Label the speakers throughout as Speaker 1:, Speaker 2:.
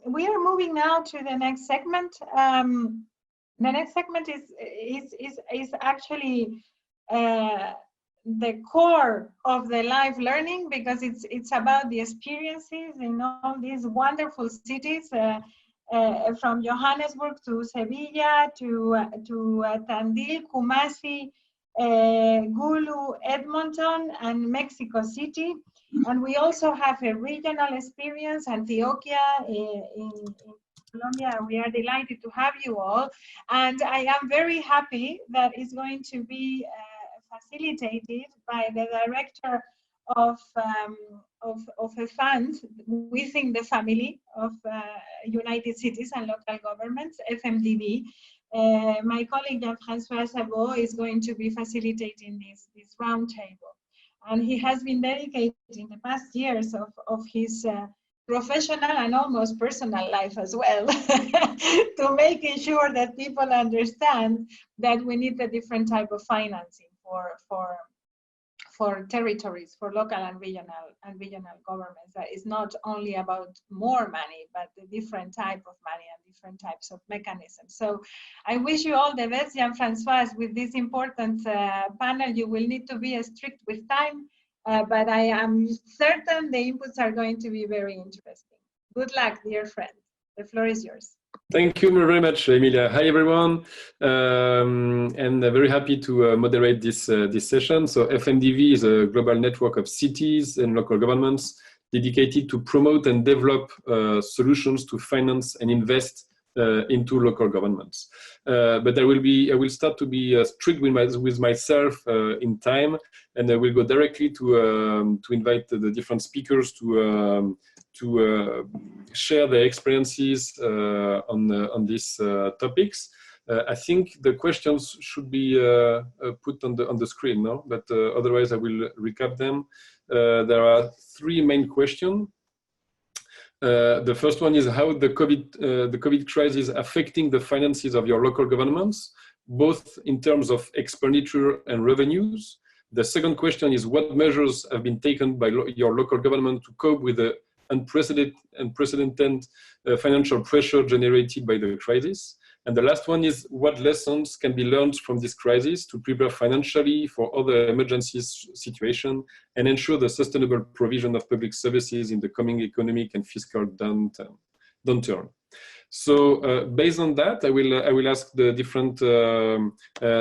Speaker 1: we are moving now to the next segment. The next segment is actually the core of the live learning, because it's about the experiences in all these wonderful cities, from Johannesburg to Sevilla to Tandil, Kumasi, Gulu, Edmonton, and Mexico City. And we also have a regional experience, Antioquia in Colombia. We are delighted to have you all. And I am very happy that it's going to be facilitated by the director of a fund within the family of United Cities and Local Governments, FMDB. My colleague Jean-François Chabot is going to be facilitating this roundtable. And he has been dedicated in the past years of his professional and almost personal life as well to making sure that people understand that we need a different type of financing for territories, for local and regional governments. That is not only about more money, but the different type of money and different types of mechanisms. So I wish you all the best, Jean-François, with this important panel. You will need to be strict with time, but I am certain the inputs are going to be very interesting. Good luck, dear friend. The floor is yours.
Speaker 2: Thank you very much, Emilia. Hi, everyone. And very happy to moderate this session. So FMDV is a global network of cities and local governments dedicated to promote and develop solutions to finance and invest into local governments. But I will start to be strict with myself in time, and I will go directly to invite the different speakers to share their experiences on these topics. I think the questions should be put on the screen now, but otherwise I will recap them. There are three main questions. The first one is how the COVID crisis is affecting the finances of your local governments, both in terms of expenditure and revenues. The second question is what measures have been taken by your local government to cope with the unprecedented financial pressure generated by the crisis. And the last one is what lessons can be learned from this crisis to prepare financially for other emergency situations and ensure the sustainable provision of public services in the coming economic and fiscal downturn. So based on that, I will ask the different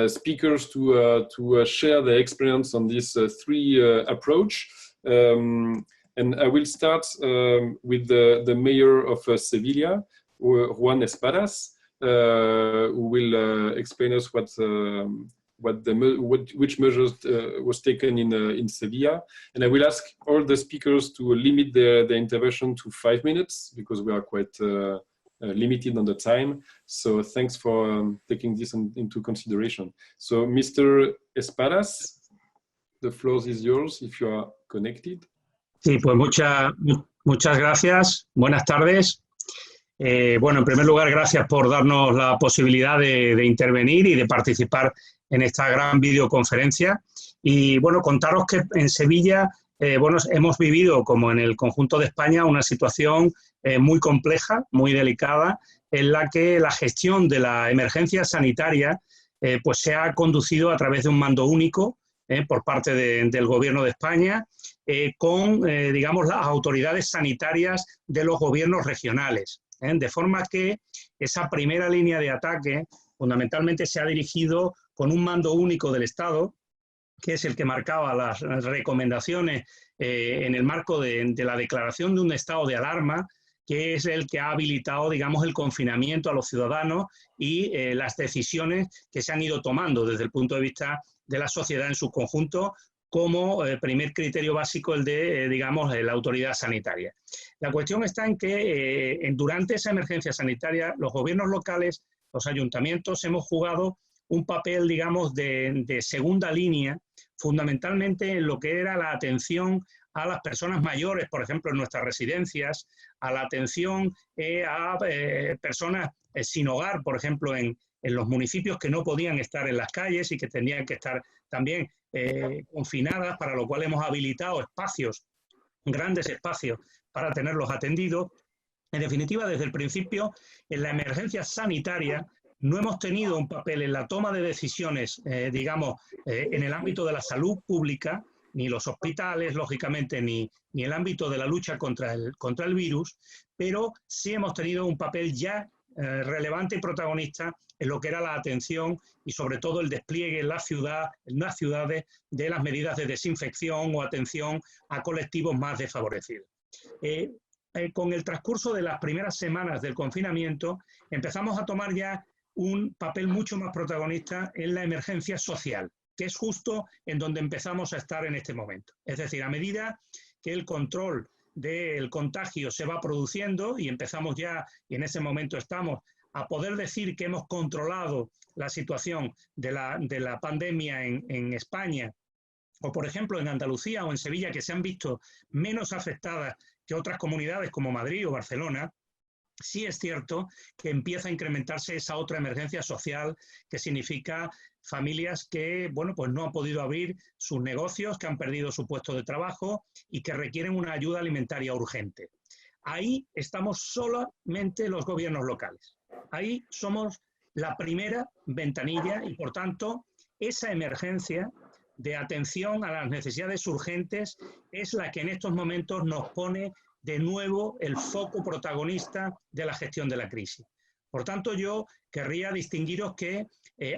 Speaker 2: speakers to share their experience on this three approach. And I will start with the mayor of Sevilla, Juan Espadas, who will explain us which measures was taken in Sevilla. And I will ask all the speakers to limit their intervention to 5 minutes because we are quite limited on the time. So thanks for taking this into consideration. So Mr. Espadas, the floor is yours if you are connected.
Speaker 3: Sí, pues muchas gracias. Buenas tardes. Bueno, en primer lugar, gracias por darnos la posibilidad de intervenir y de participar en esta gran videoconferencia. Y bueno, contaros que en Sevilla bueno, hemos vivido, como en el conjunto de España, una situación muy compleja, muy delicada, en la que la gestión de la emergencia sanitaria pues se ha conducido a través de un mando único por parte del Gobierno de España, con, digamos, las autoridades sanitarias de los gobiernos regionales. De forma que esa primera línea de ataque fundamentalmente se ha dirigido con un mando único del Estado, que es el que marcaba las recomendaciones en el marco de la declaración de un estado de alarma, que es el que ha habilitado, digamos, el confinamiento a los ciudadanos y las decisiones que se han ido tomando desde el punto de vista de la sociedad en su conjunto, como primer criterio básico el de, digamos, la autoridad sanitaria. La cuestión está en que durante esa emergencia sanitaria los gobiernos locales, los ayuntamientos, hemos jugado un papel, digamos, de segunda línea, fundamentalmente en lo que era la atención a las personas mayores, por ejemplo, en nuestras residencias, a la atención a personas sin hogar, por ejemplo, en los municipios que no podían estar en las calles y que tenían que estar también confinadas, para lo cual hemos habilitado espacios, grandes espacios, para tenerlos atendidos. En definitiva, desde el principio, en la emergencia sanitaria, no hemos tenido un papel en la toma de decisiones, digamos, en el ámbito de la salud pública, ni los hospitales, lógicamente, ni el ámbito de la lucha contra el virus, pero sí hemos tenido un papel ya relevante y protagonista en lo que era la atención y sobre todo el despliegue en las ciudades de las medidas de desinfección o atención a colectivos más desfavorecidos. Con el transcurso de las primeras semanas del confinamiento empezamos a tomar ya un papel mucho más protagonista en la emergencia social, que es justo en donde empezamos a estar en este momento. Es decir, a medida que el control del contagio se va produciendo y empezamos ya, y en ese momento estamos, a poder decir que hemos controlado la situación de la pandemia en España, o por ejemplo en Andalucía o en Sevilla, que se han visto menos afectadas que otras comunidades como Madrid o Barcelona, sí es cierto que empieza a incrementarse esa otra emergencia social que significa familias que, bueno, pues no han podido abrir sus negocios, que han perdido su puesto de trabajo y que requieren una ayuda alimentaria urgente. Ahí estamos solamente los gobiernos locales. Ahí somos la primera ventanilla y, por tanto, esa emergencia de atención a las necesidades urgentes es la que en estos momentos nos pone de nuevo el foco protagonista de la gestión de la crisis. Por tanto, yo querría distinguiros que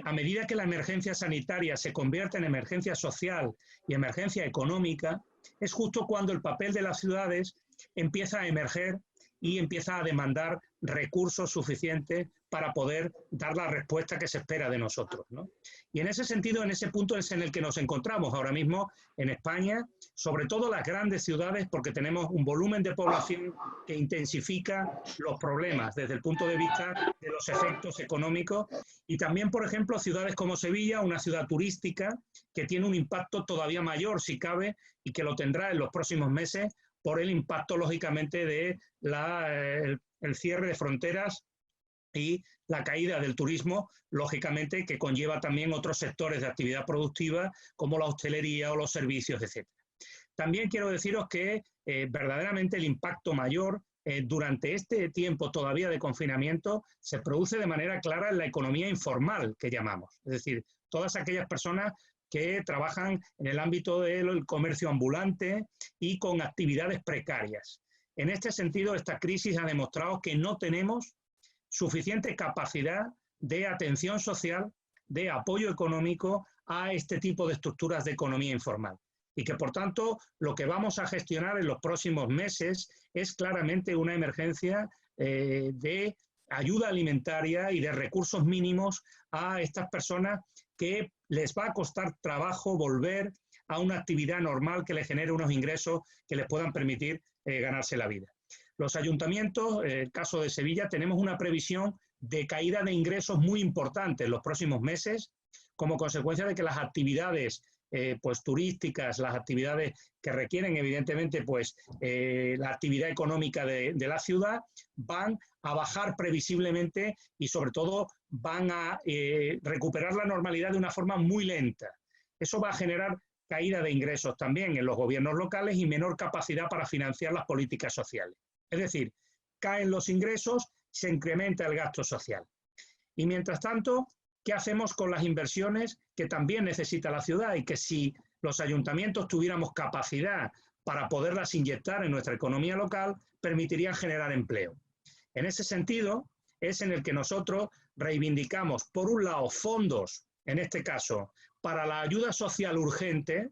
Speaker 3: a medida que la emergencia sanitaria se convierte en emergencia social y emergencia económica, es justo cuando el papel de las ciudades empieza a emerger y empieza a demandar recursos suficientes para poder dar la respuesta que se espera de nosotros, ¿no? Y en ese sentido, en ese punto es en el que nos encontramos ahora mismo en España, sobre todo las grandes ciudades, porque tenemos un volumen de población que intensifica los problemas desde el punto de vista de los efectos económicos, y también, por ejemplo, ciudades como Sevilla, una ciudad turística que tiene un impacto todavía mayor, si cabe, y que lo tendrá en los próximos meses, por el impacto, lógicamente, de el cierre de fronteras y la caída del turismo, lógicamente, que conlleva también otros sectores de actividad productiva, como la hostelería o los servicios, etc. También quiero deciros que verdaderamente el impacto mayor durante este tiempo todavía de confinamiento se produce de manera clara en la economía informal, que llamamos. Es decir, todas aquellas personas que trabajan en el ámbito del comercio ambulante y con actividades precarias. En este sentido, esta crisis ha demostrado que no tenemos suficiente capacidad de atención social, de apoyo económico a este tipo de estructuras de economía informal. Y que, por tanto, lo que vamos a gestionar en los próximos meses es claramente una emergencia de ayuda alimentaria y de recursos mínimos a estas personas que les va a costar trabajo volver a una actividad normal que les genere unos ingresos que les puedan permitir ganarse la vida. Los ayuntamientos, en el caso de Sevilla, tenemos una previsión de caída de ingresos muy importante en los próximos meses, como consecuencia de que las actividades pues turísticas, las actividades que requieren evidentemente pues la actividad económica de la ciudad van a bajar previsiblemente y sobre todo van a recuperar la normalidad de una forma muy lenta. Eso va a generar caída de ingresos también en los gobiernos locales y menor capacidad para financiar las políticas sociales. Es decir, caen los ingresos, se incrementa el gasto social. Y mientras tanto, ¿qué hacemos con las inversiones que también necesita la ciudad y que si los ayuntamientos tuviéramos capacidad para poderlas inyectar en nuestra economía local, permitirían generar empleo? En ese sentido, es en el que nosotros reivindicamos, por un lado, fondos, en este caso, para la ayuda social urgente,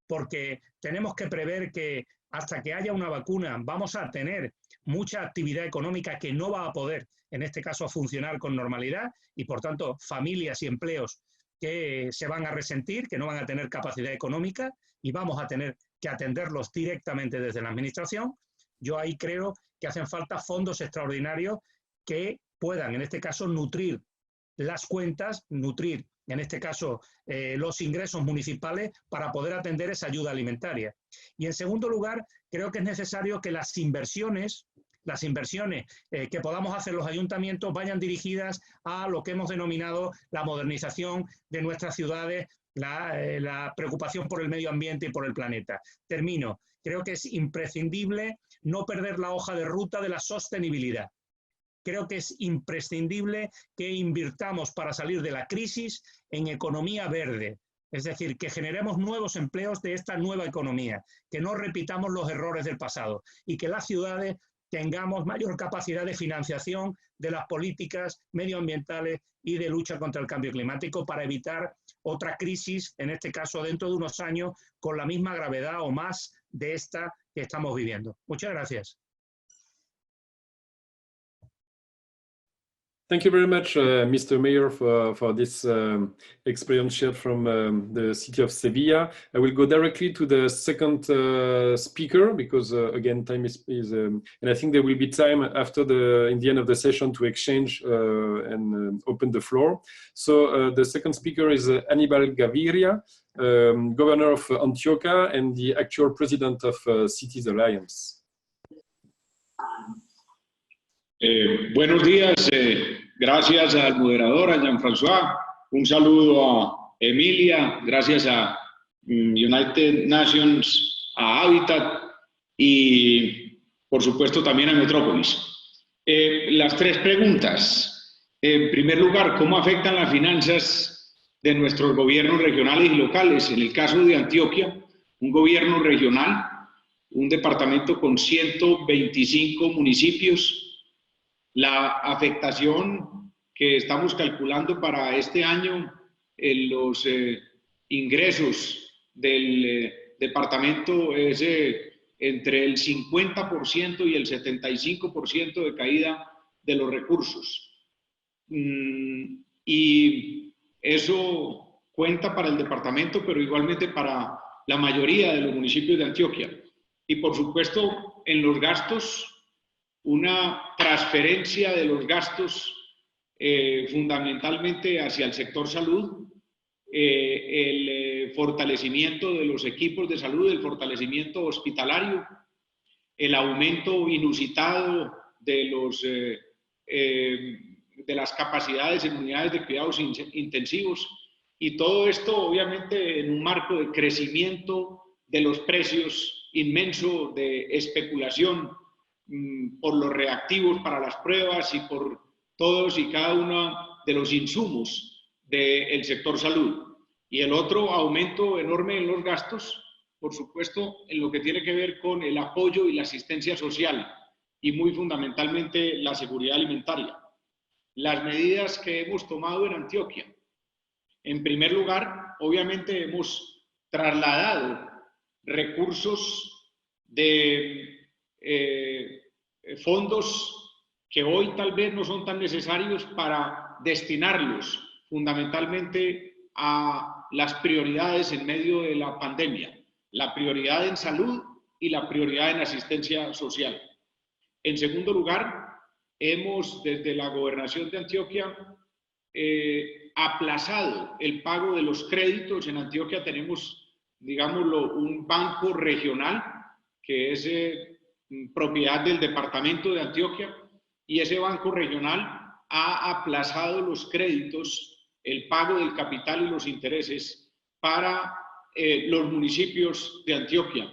Speaker 3: porque tenemos que prever que hasta que haya una vacuna vamos a tener mucha actividad económica que no va a poder, en este caso, funcionar con normalidad y, por tanto, familias y empleos que se van a resentir, que no van a tener capacidad económica y vamos a tener que atenderlos directamente desde la Administración. Yo ahí creo que hacen falta fondos extraordinarios que puedan, en este caso, nutrir las cuentas, nutrir, en este caso, los ingresos municipales para poder atender esa ayuda alimentaria. Y en segundo lugar, creo que es necesario que las inversiones que podamos hacer los ayuntamientos vayan dirigidas a lo que hemos denominado la modernización de nuestras ciudades, la preocupación por el medio ambiente y por el planeta. Termino. Creo que es imprescindible no perder la hoja de ruta de la sostenibilidad. Creo que es imprescindible que invirtamos para salir de la crisis en economía verde. Es decir, que generemos nuevos empleos de esta nueva economía, que no repitamos los errores del pasado y que las ciudades tengamos mayor capacidad de financiación de las políticas medioambientales y de lucha contra el cambio climático para evitar otra crisis, en este caso dentro de unos años, con la misma gravedad o más de esta que estamos viviendo. Muchas gracias.
Speaker 2: Thank you very much, Mr. Mayor, for this experience shared from the city of Sevilla. I will go directly to the second speaker because, again, time is and I think there will be time after in the end of the session to exchange and open the floor. So the second speaker is Aníbal Gaviria, governor of Antioquia and the actual president of Cities Alliance.
Speaker 4: Buenos días, gracias al moderador, a Jean-François, un saludo a Emilia, gracias a United Nations, a Habitat y por supuesto también a Metrópolis. Las tres preguntas. En primer lugar, ¿cómo afectan las finanzas de nuestros gobiernos regionales y locales? En el caso de Antioquia, un gobierno regional, un departamento con 125 municipios. La afectación que estamos calculando para este año en los ingresos del departamento es entre el 50% y el 75% de caída de los recursos. Y eso cuenta para el departamento, pero igualmente para la mayoría de los municipios de Antioquia. Y por supuesto, en los gastos, una transferencia de los gastos fundamentalmente hacia el sector salud, el fortalecimiento de los equipos de salud, el fortalecimiento hospitalario, el aumento inusitado de las capacidades en unidades de cuidados intensivos, y todo esto obviamente en un marco de crecimiento de los precios inmenso, de especulación por los reactivos para las pruebas y por todos y cada uno de los insumos del sector salud. Y el otro aumento enorme en los gastos, por supuesto, en lo que tiene que ver con el apoyo y la asistencia social y muy fundamentalmente la seguridad alimentaria. Las medidas que hemos tomado en Antioquia. En primer lugar, obviamente hemos trasladado recursos de fondos que hoy tal vez no son tan necesarios para destinarlos fundamentalmente a las prioridades en medio de la pandemia, la prioridad en salud y la prioridad en asistencia social. En segundo lugar, hemos desde la gobernación de Antioquia aplazado el pago de los créditos. En Antioquia tenemos, digámoslo, un banco regional que es propiedad del departamento de Antioquia, y ese banco regional ha aplazado los créditos, el pago del capital y los intereses para los municipios de Antioquia,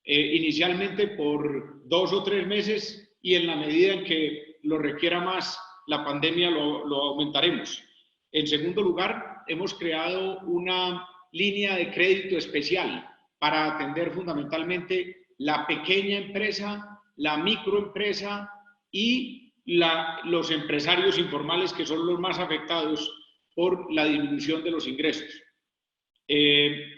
Speaker 4: inicialmente por 2 o 3 meses, y en la medida en que lo requiera más la pandemia lo aumentaremos. En segundo lugar, hemos creado una línea de crédito especial para atender fundamentalmente la pequeña empresa, la microempresa y los empresarios informales, que son los más afectados por la disminución de los ingresos.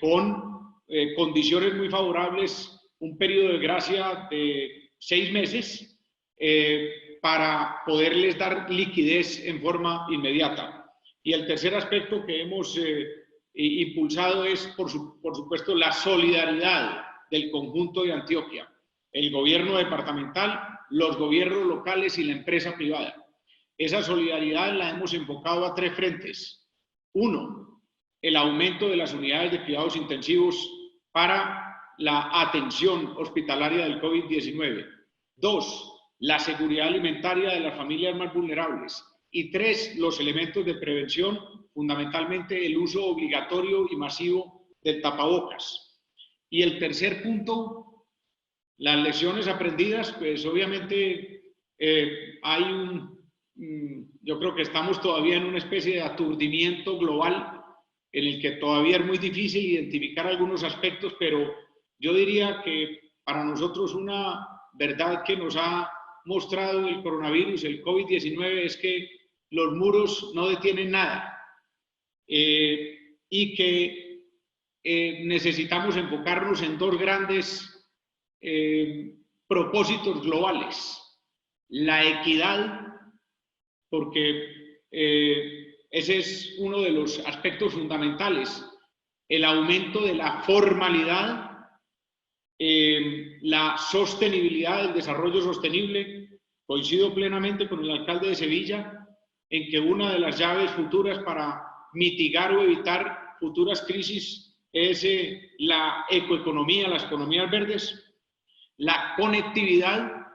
Speaker 4: Con condiciones muy favorables, un periodo de gracia de 6 meses para poderles dar liquidez en forma inmediata. Y el tercer aspecto que hemos impulsado es, por supuesto, la solidaridad del conjunto de Antioquia, el gobierno departamental, los gobiernos locales y la empresa privada. Esa solidaridad la hemos enfocado a 3 frentes. 1, el aumento de las unidades de cuidados intensivos para la atención hospitalaria del COVID-19. 2, la seguridad alimentaria de las familias más vulnerables. Y 3, los elementos de prevención, fundamentalmente el uso obligatorio y masivo del tapabocas. Y el tercer punto, las lecciones aprendidas, pues obviamente yo creo que estamos todavía en una especie de aturdimiento global en el que todavía es muy difícil identificar algunos aspectos, pero yo diría que para nosotros una verdad que nos ha mostrado el coronavirus, el COVID-19, es que los muros no detienen nada y que necesitamos enfocarnos en 2 grandes propósitos globales. La equidad, porque ese es uno de los aspectos fundamentales, el aumento de la formalidad, la sostenibilidad, el desarrollo sostenible. Coincido plenamente con el alcalde de Sevilla en que una de las llaves futuras para mitigar o evitar futuras crisis es la ecoeconomía, las economías verdes, la conectividad.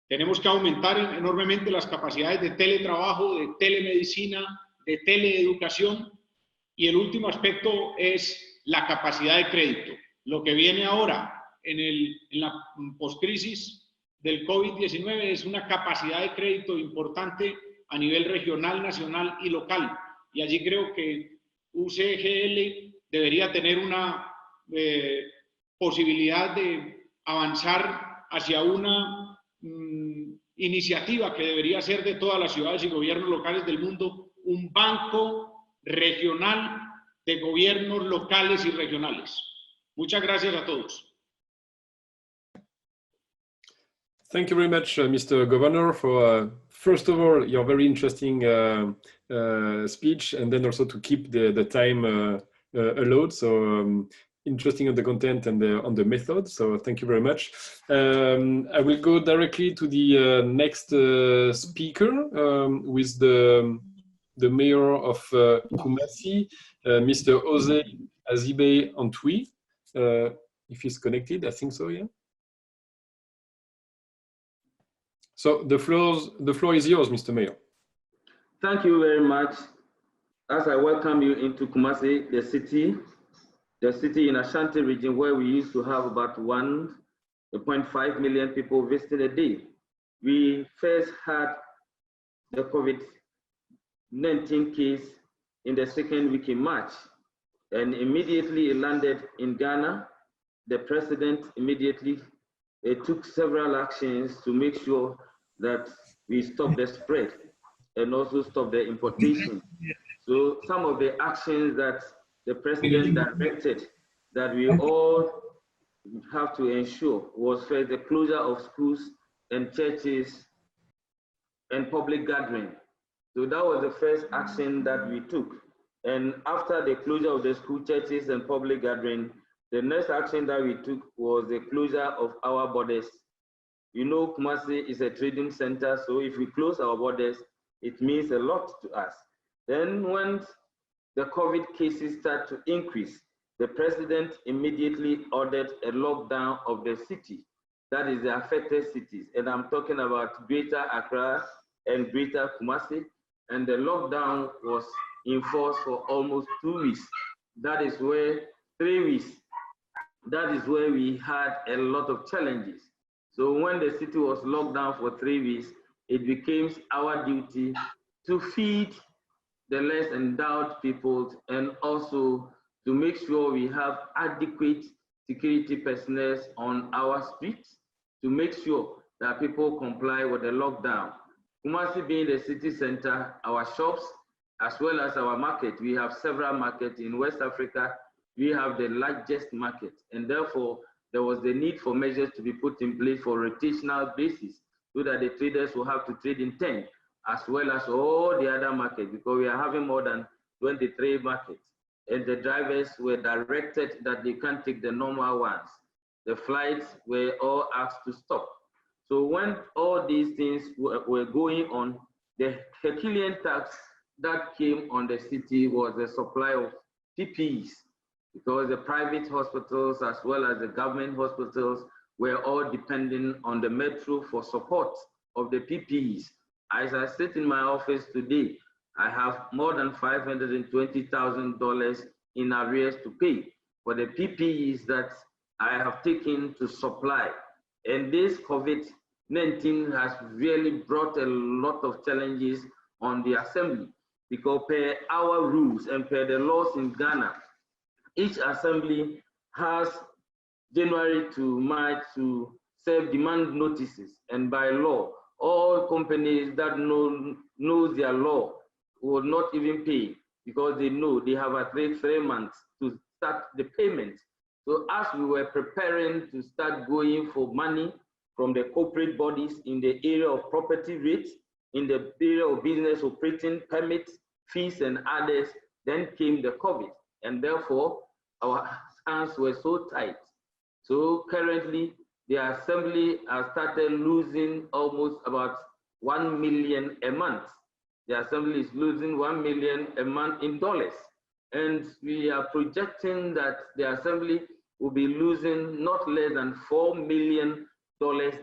Speaker 4: Tenemos que aumentar enormemente las capacidades de teletrabajo, de telemedicina, de teleeducación. Y el último aspecto es la capacidad de crédito. Lo que viene ahora en la postcrisis del COVID-19 es una capacidad de crédito importante a nivel regional, nacional y local. Y allí creo que UCGL debería tener una posibilidad de avanzar hacia una iniciativa que debería ser de todas las ciudades y gobiernos locales del mundo, un banco regional de gobiernos locales y regionales. Muchas gracias a todos.
Speaker 2: Thank you very much, Mr. Governor, for first of all your very interesting speech, and then also to keep the time allowed. So interesting on the content and on the method. So thank you very much. I will go directly to the next speaker with the mayor of Kumasi, Mr. Jose Azibe Antwi. If he's connected, I think so, yeah. So the floor is yours, Mr. Mayor.
Speaker 5: Thank you very much. As I welcome you into Kumasi, the city in Ashanti region where we used to have about 1.5 million people visiting a day. We first had the COVID-19 case in the second week in March, and immediately it landed in Ghana. The president immediately took several actions to make sure that we stop the spread and also stop the importation. So some of the actions that the president directed that we all have to ensure was first the closure of schools and churches and public gathering. So that was the first action that we took. And after the closure of the school, churches and public gathering, the next action that we took was the closure of our borders. You know, Kumasi is a trading center, so if we close our borders, it means a lot to us. Then when the COVID cases start to increase, the president immediately ordered a lockdown of the city, that is the affected cities. And I'm talking about Greater Accra and Greater Kumasi. And the lockdown was in force for almost 2 weeks. That is where 3 weeks. That is where we had a lot of challenges. So when the city was locked down for 3 weeks, it became our duty to feed the less endowed people and also to make sure we have adequate security personnel on our streets to make sure that people comply with the lockdown. Kumasi being the city center, our shops, as well as our market, we have several markets in West Africa. We have the largest market, and therefore there was the need for measures to be put in place for rotational basis so that the traders will have to trade in 10, as well as all the other markets, because we are having more than 23 markets. And the drivers were directed that they can't take the normal ones. The flights were all asked to stop. So when all these things were going on, the Herculean task that came on the city was the supply of PPEs, because the private hospitals as well as the government hospitals were all depending on the metro for support of the PPEs. As I sit in my office today, I have more than $520,000 in arrears to pay for the PPEs that I have taken to supply. And this COVID-19 has really brought a lot of challenges on the assembly, because per our rules and per the laws in Ghana, each assembly has January to March to serve demand notices, and by law, all companies that know their law will not even pay, because they know they have at least 3 months to start the payment. So as we were preparing to start going for money from the corporate bodies in the area of property rates, in the area of business operating permits, fees and others, then came the COVID, and therefore our hands were so tight. So currently the assembly has started losing almost about 1 million a month. The assembly is losing 1 million a month in dollars. And we are projecting that the assembly will be losing not less than $4 million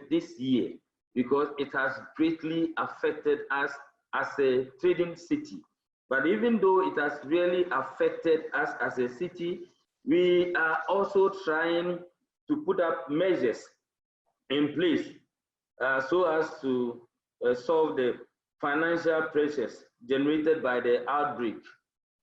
Speaker 5: this year, because it has greatly affected us as a trading city. But even though it has really affected us as a city, we are also trying to put up measures in place so as to solve the financial pressures generated by the outbreak.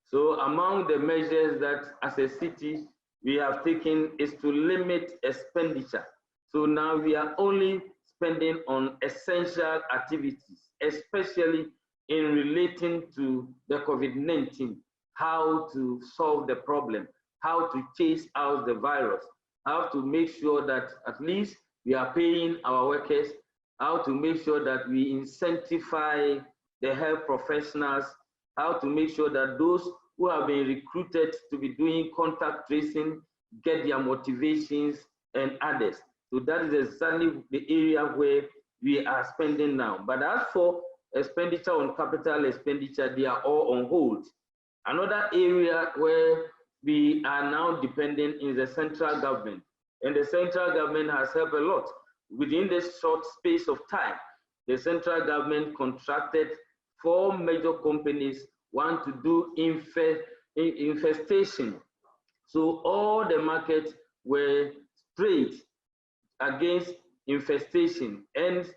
Speaker 5: So among the measures that as a city we have taken is to limit expenditure. So now we are only spending on essential activities, especially in relating to the COVID-19, how to solve the problem, how to chase out the virus, how to make sure that at least we are paying our workers, how to make sure that we incentivize the health professionals, how to make sure that those who have been recruited to be doing contact tracing get their motivations and others. So that is exactly the area where we are spending now. But as for expenditure on capital expenditure, they are all on hold. Another area where we are now dependent is the central government. And the central government has helped a lot. Within this short space of time, the central government contracted 4 major companies, one to do infestation. So all the markets were sprayed against infestation, and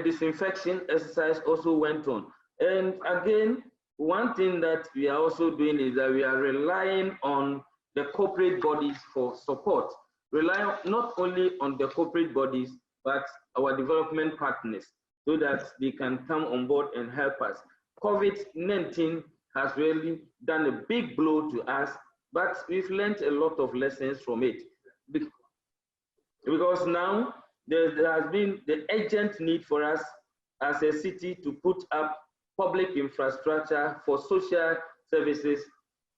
Speaker 5: disinfection exercise also went on. And again, one thing that we are also doing is that we are relying on the corporate bodies for support, relying not only on the corporate bodies, but our development partners, so that they can come on board and help us. COVID-19 has really done a big blow to us, but we've learned a lot of lessons from it. Because now there has been the urgent need for us as a city to put up public infrastructure for social services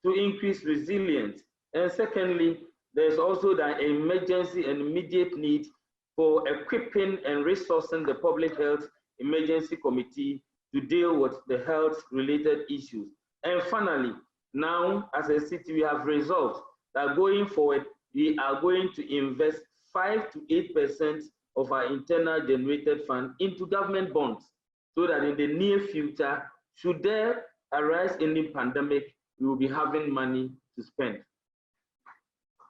Speaker 5: to increase resilience. And secondly, there's also the emergency and immediate need for equipping and resourcing the Public Health Emergency Committee to deal with the health-related issues. And finally, now as a city, we have resolved that going forward, we are going to invest 5 to 8% of our internal generated fund into government bonds, so that in the near future, should there arise any pandemic, we will be having money to spend.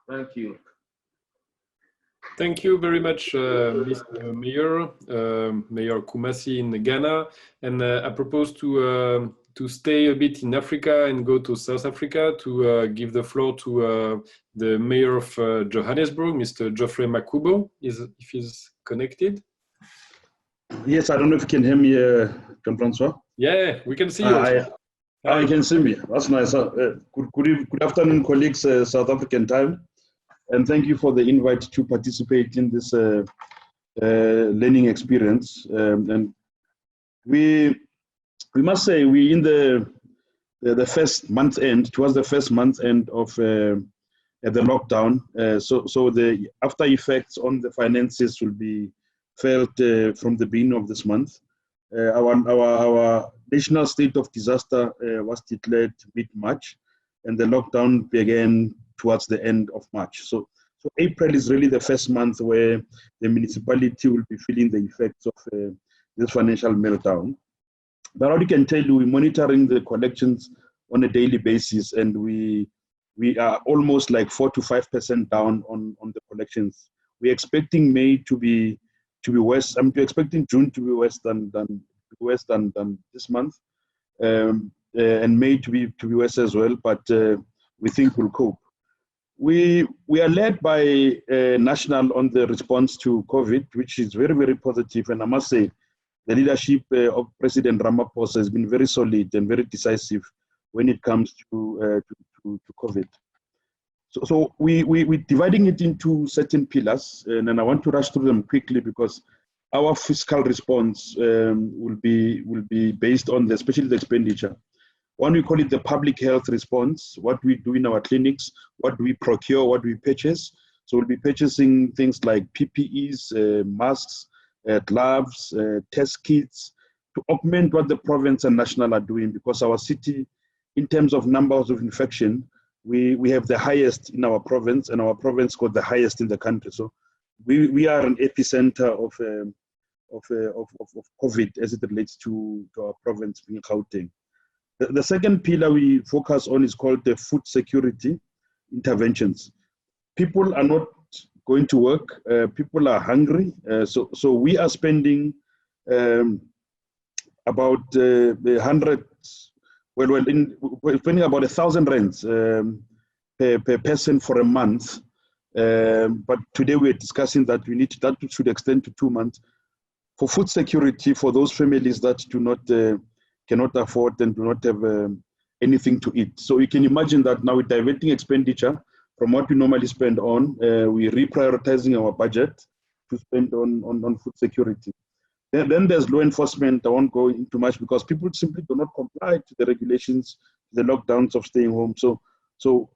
Speaker 5: Thank you.
Speaker 2: Thank you very much, Mr. Mayor, Mayor Kumasi in Ghana. And I propose to stay a bit in Africa and go to South Africa to give the floor to the Mayor of Johannesburg, Mr. Geoffrey Makubo, if he's connected.
Speaker 6: Yes, I don't know if you can hear me, Jean-Francois.
Speaker 2: Yeah, we can see you.
Speaker 6: You can see me. That's nice. Good afternoon, colleagues, South African time. And thank you for the invite to participate in this learning experience. And we must say we in the first month end, it was the first month end of the lockdown. So the after effects on the finances will be felt from the beginning of this month. Our national state of disaster was declared mid-March, and the lockdown began towards the end of March. So April is really the first month where the municipality will be feeling the effects of this financial meltdown. But what I can tell you, we're monitoring the collections on a daily basis, and we are almost like 4 to 5% down on the collections. We're expecting May to be worse. I'm expecting June to be worse than this month, and May to be worse as well. But we think we'll cope. We are led by National on the response to COVID, which is very, very positive. And I must say, the leadership of President Ramaphosa has been very solid and very decisive when it comes to COVID. So we're dividing it into certain pillars, and I want to rush through them quickly because our fiscal response will be based on especially the expenditure. One, we call it the public health response, what we do in our clinics, what we procure, what we purchase. So we'll be purchasing things like PPEs, masks, gloves, test kits, to augment what the province and national are doing, because our city, in terms of numbers of infection, we have the highest in our province, and our province got the highest in the country. So we are an epicenter of COVID as it relates to our province being Gauteng. The second pillar we focus on is called the food security interventions. People are not going to work, people are hungry, so we are spending about 100, we're spending about 1,000 rands per person for a month, but today we're discussing that that should extend to 2 months for food security for those families that cannot afford and do not have anything to eat. So you can imagine that now we're diverting expenditure from what we normally spend on, we're reprioritizing our budget to spend on food security. Then there's law enforcement. I won't go into much because people simply do not comply to the regulations, the lockdowns of staying home. So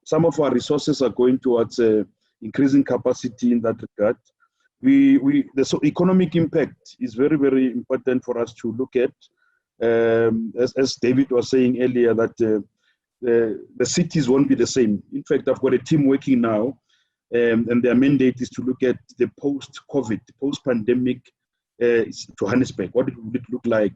Speaker 6: some of our resources are going towards increasing capacity in that regard. So economic impact is very, very important for us to look at. As David was saying earlier, that the cities won't be the same. In fact, I've got a team working now, and their mandate is to look at the post-COVID, post-pandemic Johannesburg. What would it look like?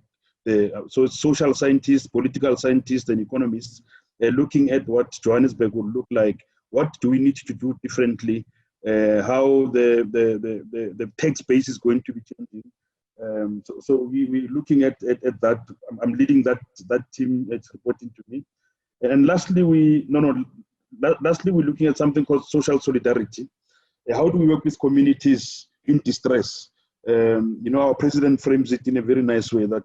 Speaker 6: So social scientists, political scientists, and economists are looking at what Johannesburg would look like. What do we need to do differently? How the tax base is going to be changing. So we're looking at that. I'm leading that team that's reporting to me. And lastly, we're looking at something called social solidarity. How do we work with communities in distress? Our president frames it in a very nice way that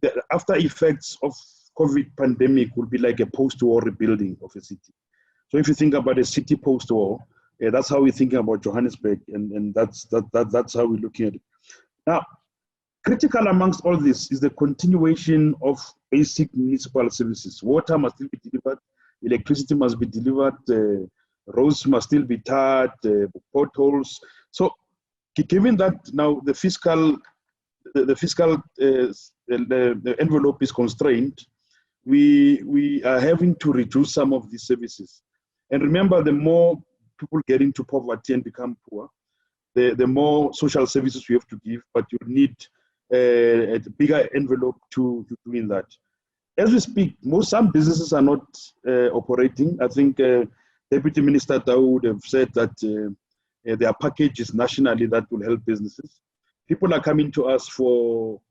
Speaker 6: the after effects of COVID pandemic will be like a post-war rebuilding of a city. So if you think about a city post-war, that's how we're thinking about Johannesburg, and that's how we're looking at it. Now, critical amongst all this is the continuation of basic municipal services. Water must still be delivered, electricity must be delivered, roads must still be tarred, potholes. So, given that now the fiscal envelope is constrained, we are having to reduce some of these services. And remember, the more people get into poverty and become poor, the more social services we have to give, but you need a bigger envelope to doing that. As we speak, some businesses are not operating. I think Deputy Minister Tau would have said that there are packages nationally that will help businesses. People are coming to us for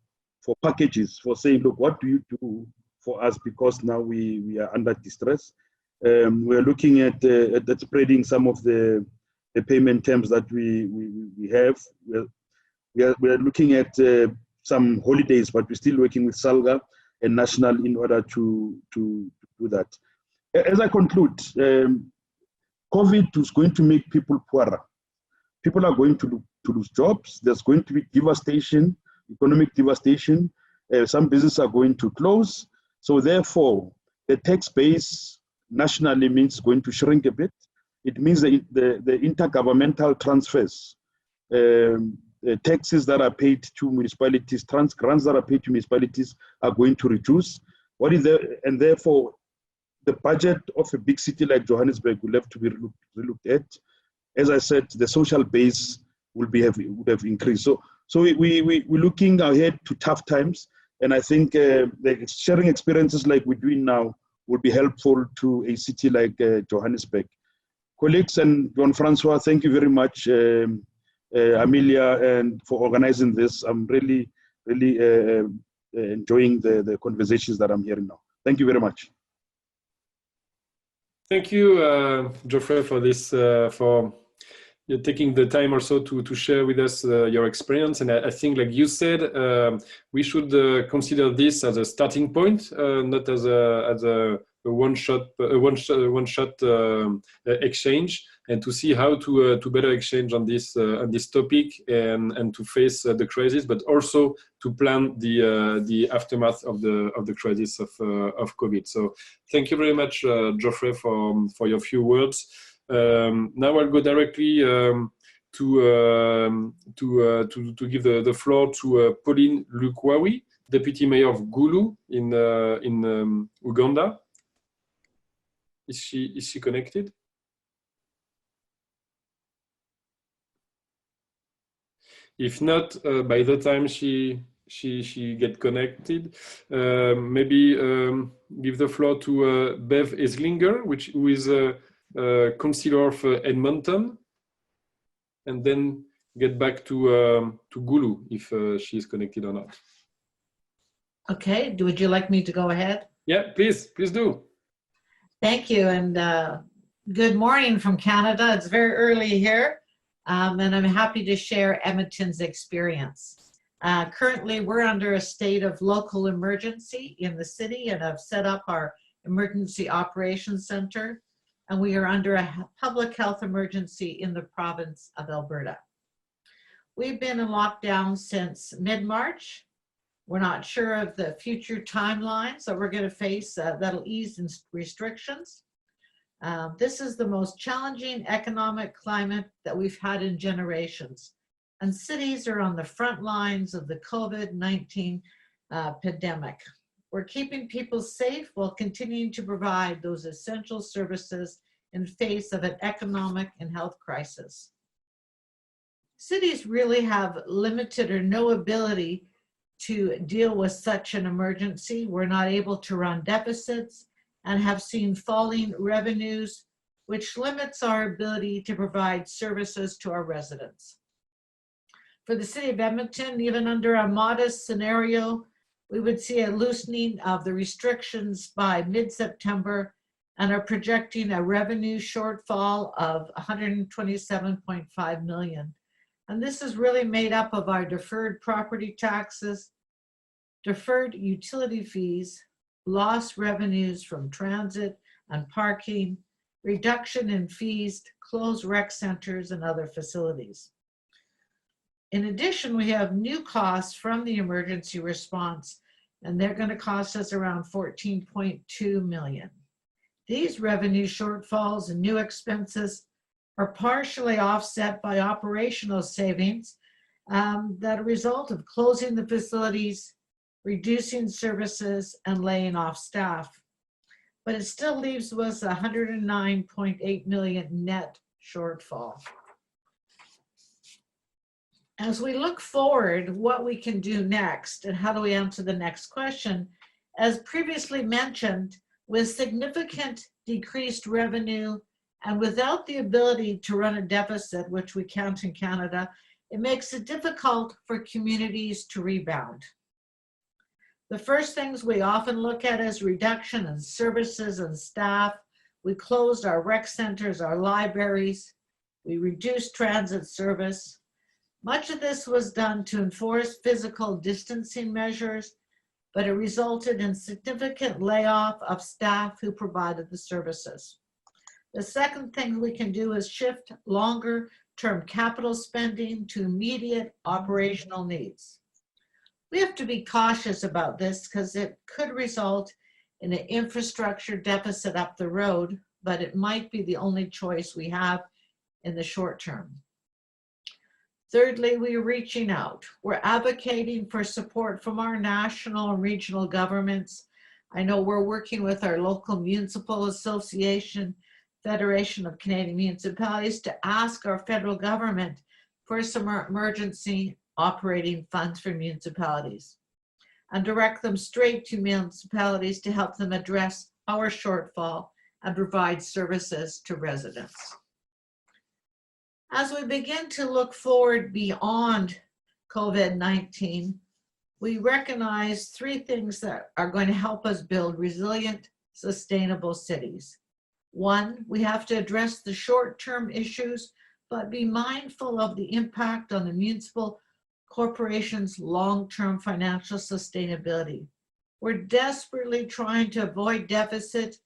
Speaker 6: packages, for saying, look, what do you do for us, because now we are under distress. We're looking at spreading some of the payment terms that we have. We're looking at some holidays, but we're still working with SALGA and National in order to do that. As I conclude, COVID is going to make people poorer. People are going to lose jobs. There's going to be devastation, economic devastation. Some businesses are going to close. So therefore, the tax base nationally means it's going to shrink a bit. It means the intergovernmental transfers, taxes that are paid to municipalities, grants that are paid to municipalities are going to reduce. And therefore, the budget of a big city like Johannesburg will have to be looked at. As I said, the social base would have increased. So So we're looking ahead to tough times. And I think sharing experiences like we're doing now will be helpful to a city like Johannesburg. Colleagues and Jean-Francois, thank you very much, Amelia, and for organizing this. I'm really enjoying the conversations that I'm hearing now. Thank you very much.
Speaker 2: Thank you, Geoffrey, for this, for taking the time also to share with us your experience. And I think, like you said, we should consider this as a starting point, not as a one-shot exchange, and to see how to better exchange on this topic and to face the crisis, but also to plan the aftermath of the crisis of COVID. So thank you very much, Geoffrey, for your few words. Now I'll go directly to give the floor to Pauline Lukwawi, Deputy Mayor of Gulu in Uganda. Is she connected? If not, by the time she get connected, maybe give the floor to Bev Eslinger, who is Councillor of Edmonton, and then get back to Gulu if she is connected or not.
Speaker 7: Okay, would you like me to go ahead?
Speaker 2: Yeah, please do.
Speaker 7: Thank you, and good morning from Canada. It's very early here, and I'm happy to share Edmonton's experience. Currently, we're under a state of local emergency in the city, and I've set up our Emergency Operations Center, and we are under a public health emergency in the province of Alberta. We've been in lockdown since mid-March. We're not sure of the future timelines that we're going to face that'll ease in restrictions. This is the most challenging economic climate that we've had in generations, and cities are on the front lines of the COVID-19 pandemic. We're keeping people safe while continuing to provide those essential services in face of an economic and health crisis. Cities really have limited or no ability to deal with such an emergency. We're not able to run deficits and have seen falling revenues, which limits our ability to provide services to our residents. For the city of Edmonton, even under a modest scenario, we would see a loosening of the restrictions by mid-September and are projecting a revenue shortfall of $127.5 million. And this is really made up of our deferred property taxes, deferred utility fees, lost revenues from transit and parking, reduction in fees to close rec centers and other facilities. In addition, we have new costs from the emergency response, and they're going to cost us around $14.2 million. These revenue shortfalls and new expenses are partially offset by operational savings that are a result of closing the facilities, reducing services, and laying off staff. But it still leaves us $109.8 million net shortfall. As we look forward, what we can do next and how do we answer the next question, as previously mentioned, with significant decreased revenue and without the ability to run a deficit, which we can't in Canada, it makes it difficult for communities to rebound. The first things we often look at is reduction in services and staff. We closed our rec centers, our libraries. We reduced transit service. Much of this was done to enforce physical distancing measures, but it resulted in significant layoff of staff who provided the services. The second thing we can do is shift longer-term capital spending to immediate operational needs. We have to be cautious about this because it could result in an infrastructure deficit up the road, but it might be the only choice we have in the short term. Thirdly, we're reaching out. We're advocating for support from our national and regional governments. I know we're working with our local municipal association, Federation of Canadian Municipalities, to ask our federal government for some emergency operating funds for municipalities and direct them straight to municipalities to help them address our shortfall and provide services to residents. As we begin to look forward beyond COVID-19, we recognize three things that are going to help us build resilient, sustainable cities. One, we have to address the short-term issues, but be mindful of the impact on the municipal corporation's long-term financial sustainability. We're desperately trying to avoid deficit,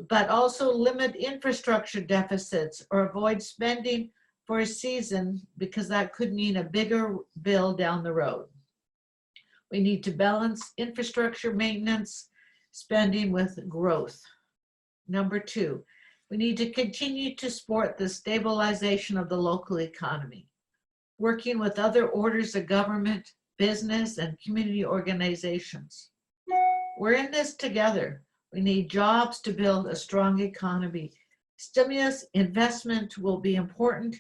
Speaker 7: but also limit infrastructure deficits or avoid spending for a season because that could mean a bigger bill down the road. We need to balance infrastructure maintenance spending with growth. Number two, we need to continue to support the stabilization of the local economy, working with other orders of government, business, and community organizations. We're in this together. We need jobs to build a strong economy. Stimulus investment will be important,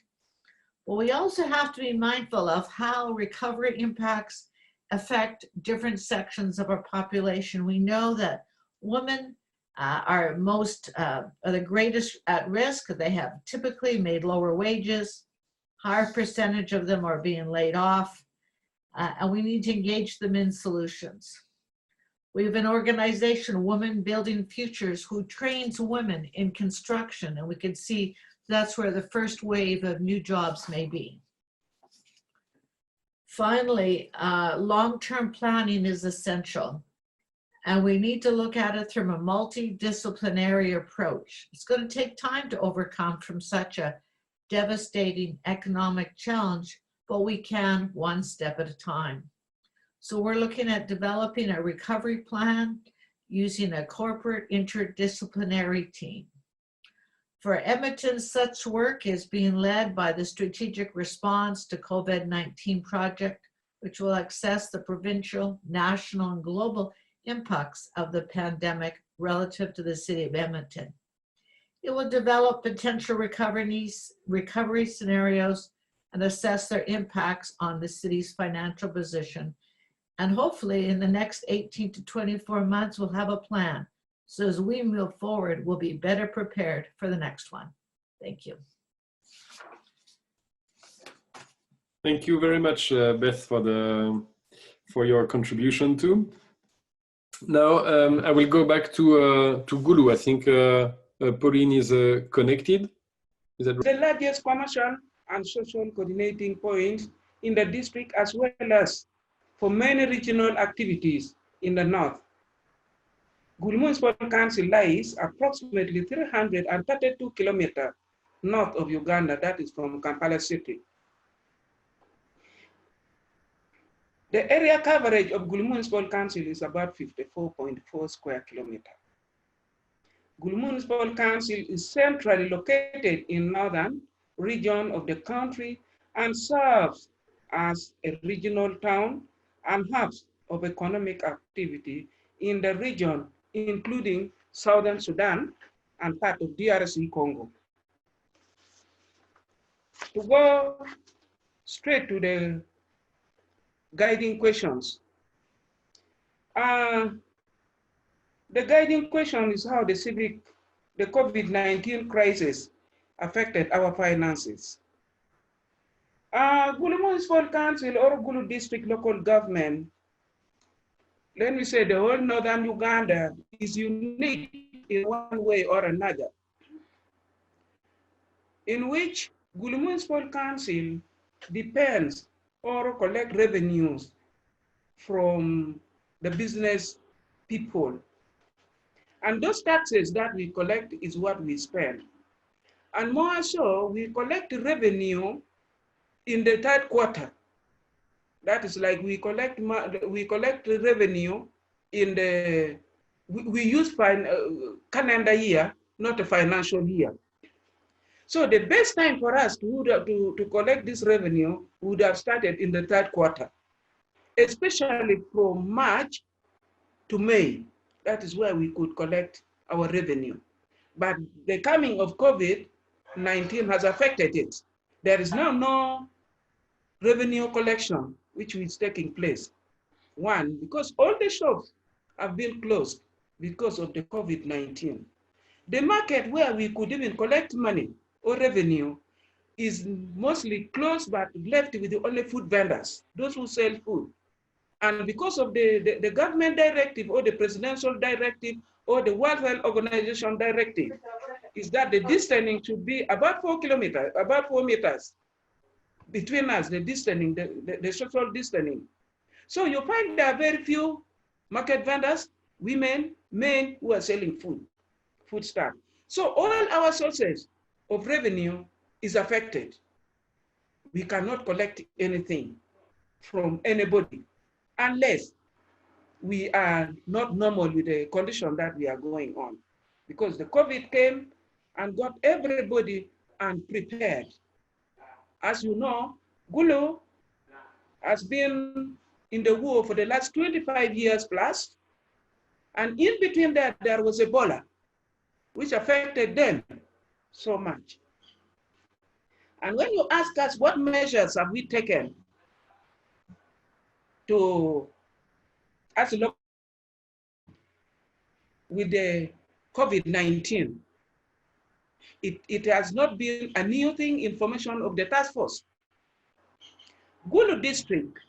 Speaker 7: but we also have to be mindful of how recovery impacts affect different sections of our population. We know that women are the greatest at risk. They have typically made lower wages. Higher percentage of them are being laid off, and we need to engage them in solutions. We have an organization, Women Building Futures, who trains women in construction, and we can see that's where the first wave of new jobs may be. Finally, long-term planning is essential, and we need to look at it from a multidisciplinary approach. It's going to take time to overcome from such a devastating economic challenge, but we can one step at a time. So we're looking at developing a recovery plan using a corporate interdisciplinary team. For Edmonton, such work is being led by the Strategic Response to COVID-19 project, which will assess the provincial, national, and global impacts of the pandemic relative to the city of Edmonton. It will develop potential recovery scenarios and assess their impacts on the city's financial position. And hopefully in the next 18 to 24 months, we'll have a plan. So as we move forward, we'll be better prepared for the next one. Thank you.
Speaker 2: Thank you very much, Beth, for your contribution too. Now I will go back to Gulu. I think Pauline is connected. Is that right?
Speaker 8: The largest commercial and social coordinating point in the district, as well as for many regional activities in the north. Gulu Municipal Council lies approximately 332 kilometers north of Uganda, that is from Kampala City. The area coverage of Gulu Municipal Council is about 54.4 square kilometers. Gulu Municipal Council is centrally located in northern region of the country and serves as a regional town and hubs of economic activity in the region, including Southern Sudan and part of DRC Congo. To go straight to the guiding questions. The guiding question is how the COVID-19 crisis affected our finances. Gulu Municipal Council or Gulu District Local Government, let me say the whole northern Uganda is unique in one way or another, in which Gulu Municipal Council depends or collect revenues from the business people. And those taxes that we collect is what we spend. And more so, we collect revenue in the third quarter. That is like we collect revenue in the, we use calendar year, not a financial year. So the best time for us to collect this revenue would have started in the third quarter, especially from March to May. That is where we could collect our revenue. But the coming of COVID-19 has affected it. There is now no revenue collection, which is taking place. One, because all the shops have been closed because of the COVID-19. The market where we could even collect money or revenue is mostly closed, but left with the only food vendors, those who sell food. And because of the government directive or the presidential directive or the World Health Organization directive, is that the distancing should be about 4 kilometers, about 4 meters between us, the distancing, the social distancing. So you find there are very few market vendors, women, men who are selling food stuff. So all our sources of revenue is affected. We cannot collect anything from anybody unless we are not normal with the condition that we are going on. Because the COVID came and got everybody unprepared. As you know, Gulu has been in the war for the last 25 years plus. And in between that, there was Ebola, which affected them so much. And when you ask us what measures have we taken to, as a local, with the COVID-19, it has not been a new thing, information of the task force. Gulu district,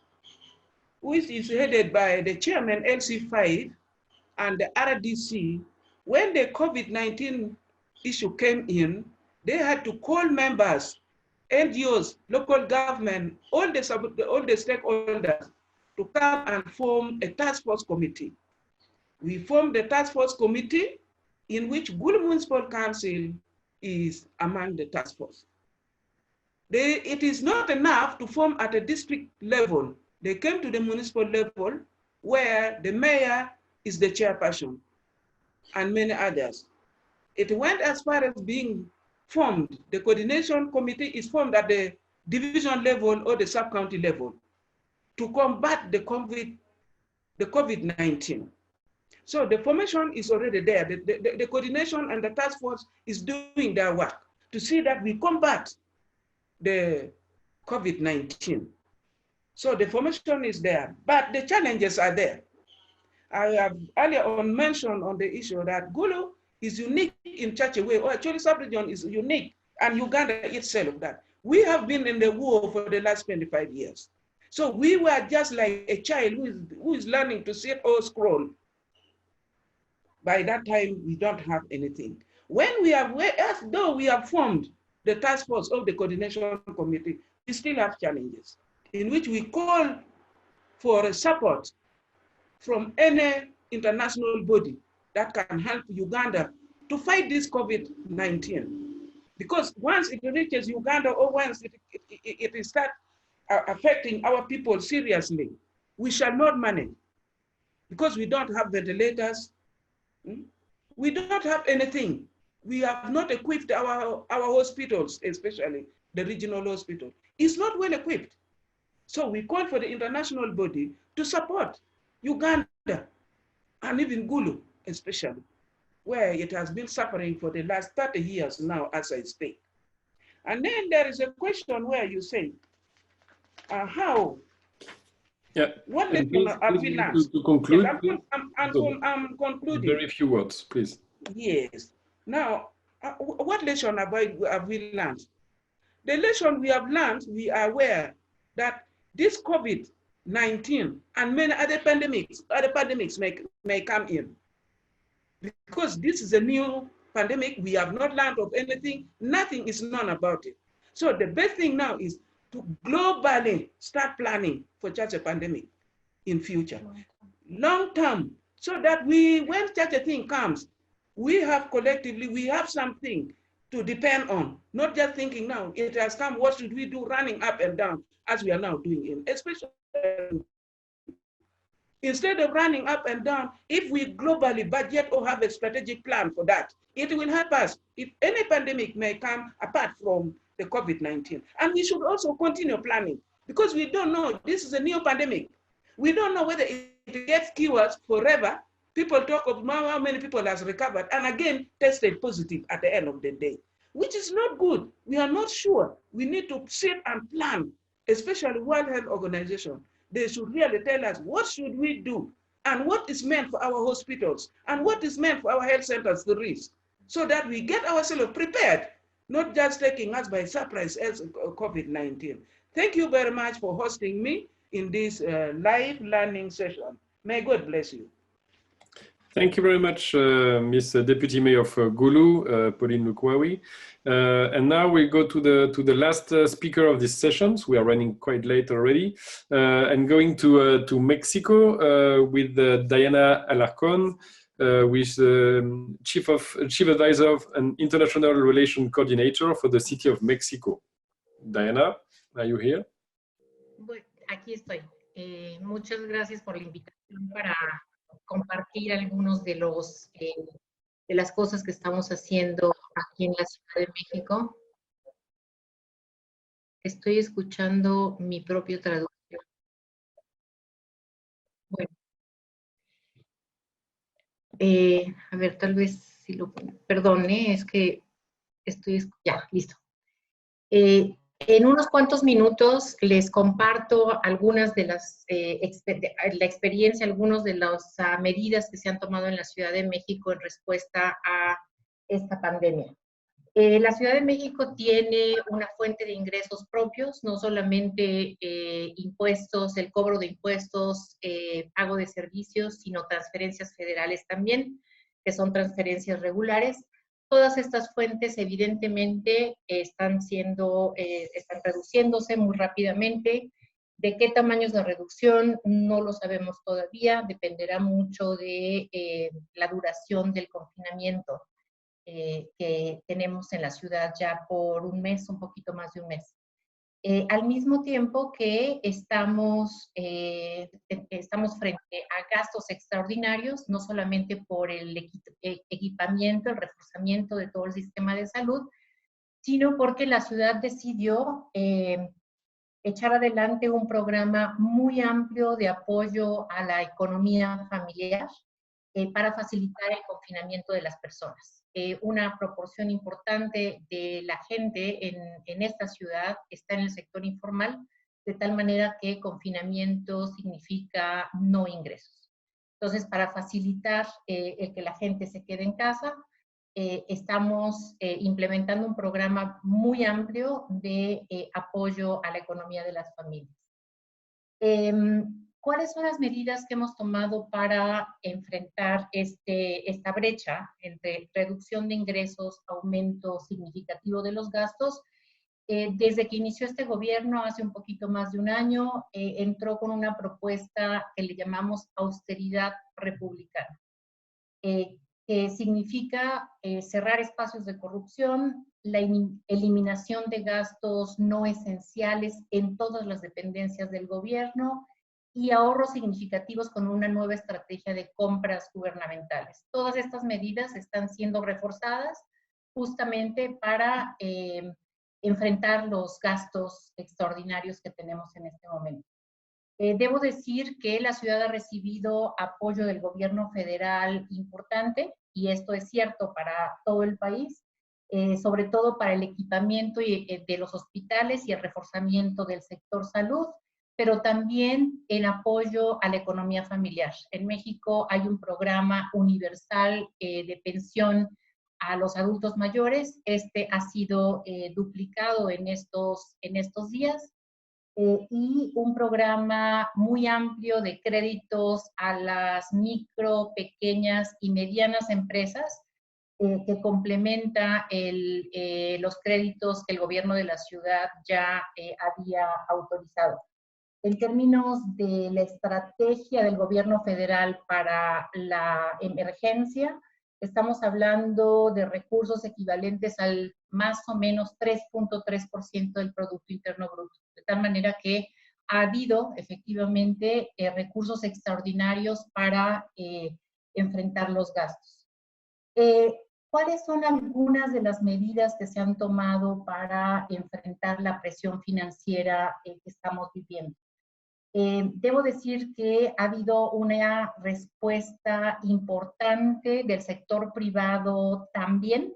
Speaker 8: which is headed by the chairman LC5 and the RDC, when the COVID-19 issue came in, they had to call members, NGOs, local government, all the stakeholders to come and form a task force committee. We formed the task force committee in which Gulu Municipal Council is among the task force. It is not enough to form at a district level. They came to the municipal level where the mayor is the chairperson and many others. It went as far as being formed. The coordination committee is formed at the division level or the sub-county level to combat the COVID-19. So the formation is already there. The coordination and the task force is doing their work to see that we combat the COVID-19. So the formation is there, but the challenges are there. I have earlier on mentioned on the issue that Gulu is unique in such a way, or actually sub-region is unique, and Uganda itself that. We have been in the war for the last 25 years. So we were just like a child who is learning to sit or scroll. By that time, we don't have anything. When we have, as though we have formed the task force of the coordination committee, we still have challenges in which we call for support from any international body that can help Uganda to fight this COVID-19. Because once it reaches Uganda or once it starts affecting our people seriously, we shall not manage because we don't have ventilators. We don't have anything. We have not equipped our hospitals, especially the regional hospital. It's not well equipped. So we call for the international body to support Uganda and even Gulu, especially, where it has been suffering for the last 30 years now as I speak. And then there is a question where you say, how?
Speaker 2: Yeah.
Speaker 8: What lesson have we learned?
Speaker 2: To conclude,
Speaker 8: yes, I'm concluding.
Speaker 2: Very few words, please.
Speaker 8: Yes. Now, what lesson have we learned? The lesson we have learned, we are aware that this COVID-19 and many other pandemics may come in. Because this is a new pandemic, we have not learned of anything, nothing is known about it. So the best thing now is to globally start planning for such a pandemic in future, long term, so that when such a thing comes, we have collectively, we have something to depend on, not just thinking now, it has come, what should we do, running up and down, as we are now doing, especially instead of running up and down, if we globally budget or have a strategic plan for that, it will help us if any pandemic may come apart from the COVID-19. And we should also continue planning because we don't know, this is a new pandemic. We don't know whether it gets cured forever. People talk of how many people has recovered and again tested positive at the end of the day, which is not good. We are not sure. We need to sit and plan especially World Health Organization, they should really tell us what should we do and what is meant for our hospitals and what is meant for our health centers to reach, so that we get ourselves prepared, not just taking us by surprise as COVID-19. Thank you very much for hosting me in this live learning session. May God bless you.
Speaker 2: Thank you very much, Ms. Deputy Mayor of Gulu, Pauline Lukwawi. And now we go to the last speaker of this session. So we are running quite late already, and going to Mexico with Diana Alarcon, who is Chief Advisor and International Relations Coordinator for the City of Mexico. Diana, are you here?
Speaker 9: Bueno, aquí estoy. Muchas gracias por la invitación para compartir algunos de las cosas que estamos haciendo aquí en la Ciudad de México. Estoy escuchando mi propia traducción. Bueno. A ver, tal vez si lo... Perdone, es que estoy... Ya, listo. En unos cuantos minutos les comparto algunas de la experiencia, algunas de las medidas que se han tomado en la Ciudad de México en respuesta a esta pandemia. La Ciudad de México tiene una fuente de ingresos propios, no solamente impuestos, el cobro de impuestos, pago de servicios, sino transferencias federales también, que son transferencias regulares. Todas estas fuentes evidentemente están reduciéndose muy rápidamente. ¿De qué tamaños de reducción? No lo sabemos todavía, dependerá mucho de la duración del confinamiento que tenemos en la ciudad ya por un mes, un poquito más de un mes. Al mismo tiempo que estamos frente a gastos extraordinarios, no solamente por el equipamiento, el reforzamiento de todo el sistema de salud, sino porque la ciudad decidió echar adelante un programa muy amplio de apoyo a la economía familiar para facilitar el confinamiento de las personas. Una proporción importante de la gente en esta ciudad está en el sector informal, de tal manera que confinamiento significa no ingresos. Entonces, para facilitar el que la gente se quede en casa, estamos implementando un programa muy amplio de apoyo a la economía de las familias. ¿Cuáles son las medidas que hemos tomado para enfrentar esta brecha entre reducción de ingresos, aumento significativo de los gastos? Desde que inició este gobierno, hace un poquito más de un año, entró con una propuesta que le llamamos austeridad republicana, que significa cerrar espacios de corrupción, la eliminación de gastos no esenciales en todas las dependencias del gobierno, y ahorros significativos con una nueva estrategia de compras gubernamentales. Todas estas medidas están siendo reforzadas justamente para enfrentar los gastos extraordinarios que tenemos en este momento. Debo decir que la ciudad ha recibido apoyo del gobierno federal importante, y esto es cierto para todo el país, sobre todo para el equipamiento de los hospitales y el reforzamiento del sector salud, pero también en apoyo a la economía familiar. En México hay un programa universal de pensión a los adultos mayores. Este ha sido duplicado en estos días, y un programa muy amplio de créditos a las micro, pequeñas y medianas empresas que complementa los créditos que el gobierno de la ciudad ya había autorizado. En términos de la estrategia del gobierno federal para la emergencia, estamos hablando de recursos equivalentes al más o menos 3.3% del Producto Interno Bruto. De tal manera que ha habido efectivamente recursos extraordinarios para enfrentar los gastos. ¿Cuáles son algunas de las medidas que se han tomado para enfrentar la presión financiera que estamos viviendo? Debo decir que ha habido una respuesta importante del sector privado también.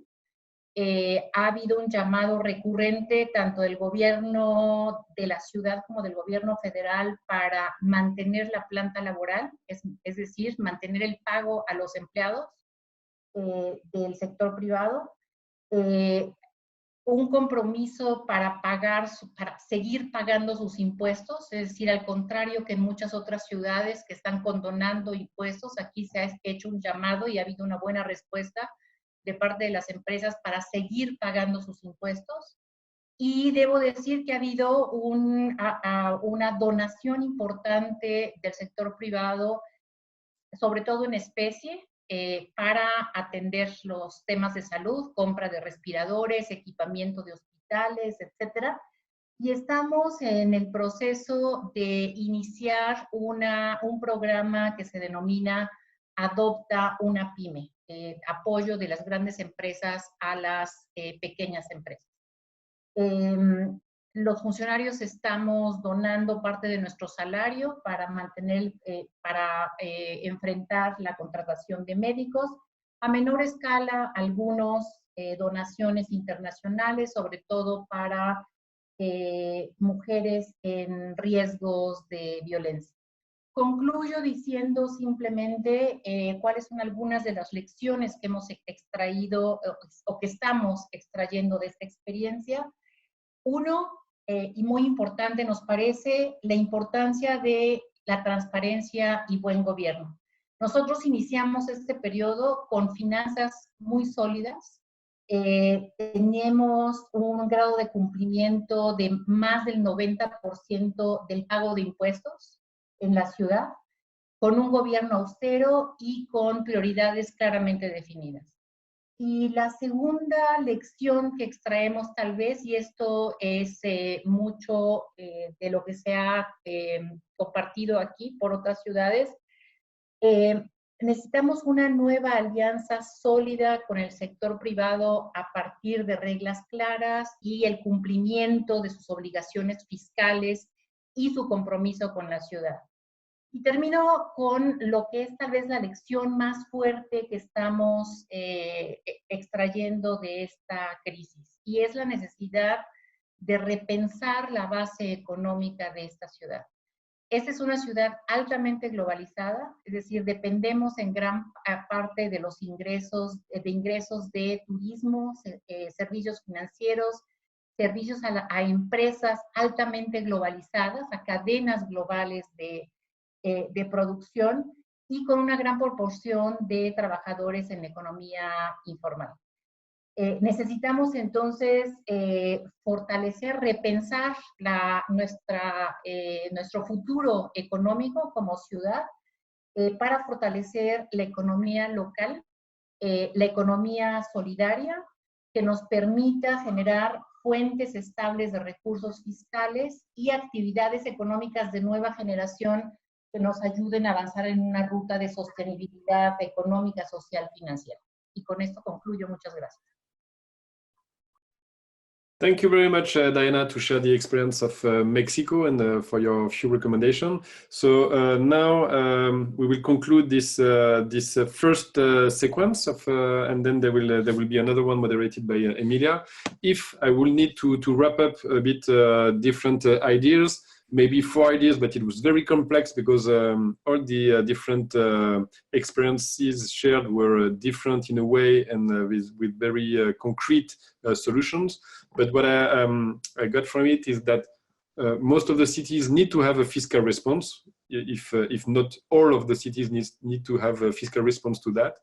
Speaker 9: ha habido un llamado recurrente tanto del gobierno de la ciudad como del gobierno federal para mantener la planta laboral, es decir, mantener el pago a los empleados del sector privado. Un compromiso para para seguir pagando sus impuestos, es decir, al contrario que en muchas otras ciudades que están condonando impuestos, aquí se ha hecho un llamado y ha habido una buena respuesta de parte de las empresas para seguir pagando sus impuestos. Y debo decir que ha habido una donación importante del sector privado, sobre todo en especie, para atender los temas de salud, compra de respiradores, equipamiento de hospitales, etcétera. Y estamos en el proceso de iniciar un programa que se denomina Adopta una PYME, apoyo de las grandes empresas a las pequeñas empresas. Los funcionarios estamos donando parte de nuestro salario para enfrentar la contratación de médicos. A menor escala, algunas donaciones internacionales, sobre todo para mujeres en riesgos de violencia. Concluyo diciendo simplemente cuáles son algunas de las lecciones que hemos extraído o que estamos extrayendo de esta experiencia. Uno, y muy importante nos parece, la importancia de la transparencia y buen gobierno. Nosotros iniciamos este periodo con finanzas muy sólidas. Tenemos un grado de cumplimiento de más del 90% del pago de impuestos en la ciudad, con un gobierno austero y con prioridades claramente definidas. Y la segunda lección que extraemos tal vez, y esto es mucho de lo que se ha compartido aquí por otras ciudades, necesitamos una nueva alianza sólida con el sector privado a partir de reglas claras y el cumplimiento de sus obligaciones fiscales y su compromiso con la ciudad. Y termino con lo que es tal vez la lección más fuerte que estamos extrayendo de esta crisis, y es la necesidad de repensar la base económica de esta ciudad. Esta es una ciudad altamente globalizada, es decir, dependemos en gran parte de los ingresos de turismo, servicios financieros, servicios a empresas altamente globalizadas, a cadenas globales de producción, y con una gran proporción de trabajadores en la economía informal. Necesitamos entonces fortalecer, repensar nuestro futuro económico como ciudad para fortalecer la economía local, la economía solidaria, que nos permita generar fuentes estables de recursos fiscales y actividades económicas de nueva generación que nos ayuden a avanzar en una ruta de sostenibilidad económica, social, financiera. Y con esto concluyo. Muchas gracias.
Speaker 2: Thank you very much, Diana, to share the experience of Mexico and for your few recommendations. So now we will conclude this first sequence of, and then there will be another one moderated by Emilia. If I will need to wrap up a bit different ideas, maybe 4 ideas, but it was very complex because all the different experiences shared were different in a way and with very concrete solutions. But what I got from it is that most of the cities need to have a fiscal response, if not all of the cities need to have a fiscal response to that.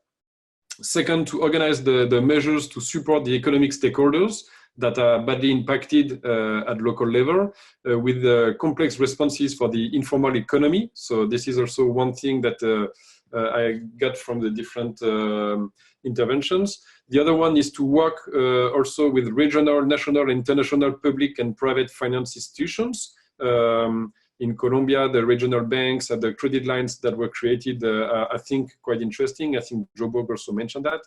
Speaker 2: Second, to organize the measures to support the economic stakeholders that are badly impacted at local level with complex responses for the informal economy. So this is also one thing that I got from the different interventions. The other one is to work also with regional, national, international, public and private finance institutions. In Colombia, the regional banks and the credit lines that were created are, I think, quite interesting. I think Joburg also mentioned that.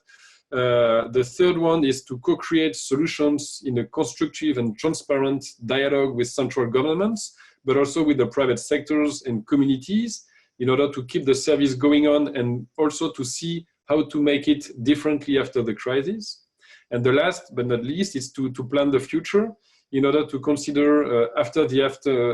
Speaker 2: The third one is to co-create solutions in a constructive and transparent dialogue with central governments, but also with the private sectors and communities in order to keep the service going on and also to see how to make it differently after the crisis. And the last but not least is to plan the future in order to consider after the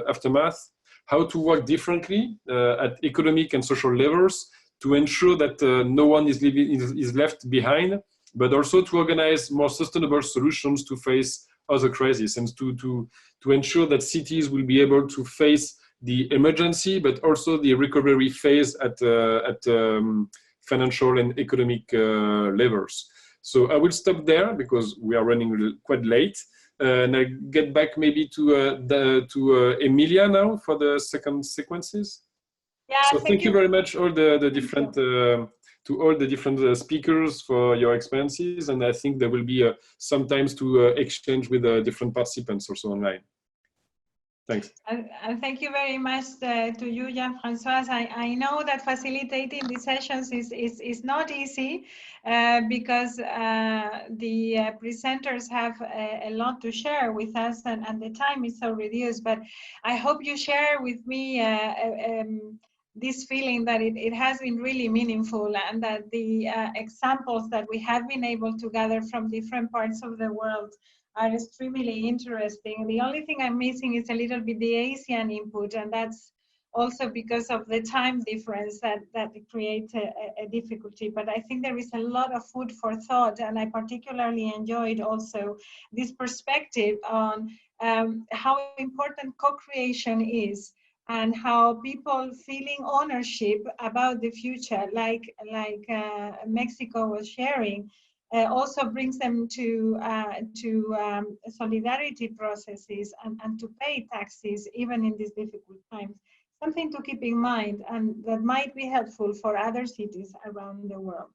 Speaker 2: aftermath how to work differently at economic and social levels to ensure that no one is left behind, but also to organize more sustainable solutions to face other crises and to ensure that cities will be able to face the emergency, but also the recovery phase at financial and economic levels. So I will stop there because we are running quite late. And I get back maybe to Emilia now for the second sequences.
Speaker 1: Yeah,
Speaker 2: so thank you very much all the different to all the different speakers for your experiences, and I think there will be sometimes to exchange with different participants also online. Thanks.
Speaker 1: And thank you very much to you, Jean-François. I know that facilitating these sessions is not easy because the presenters have a lot to share with us and the time is so reduced. But I hope you share with me this feeling that it has been really meaningful and that the examples that we have been able to gather from different parts of the world are extremely interesting. The only thing I'm missing is a little bit the Asian input, and that's also because of the time difference that creates a difficulty. But I think there is a lot of food for thought, and I particularly enjoyed also this perspective on how important co-creation is and how people feeling ownership about the future, like Mexico was sharing, also brings them to solidarity processes and to pay taxes even in these difficult times. Something to keep in mind and that might be helpful for other cities around the world.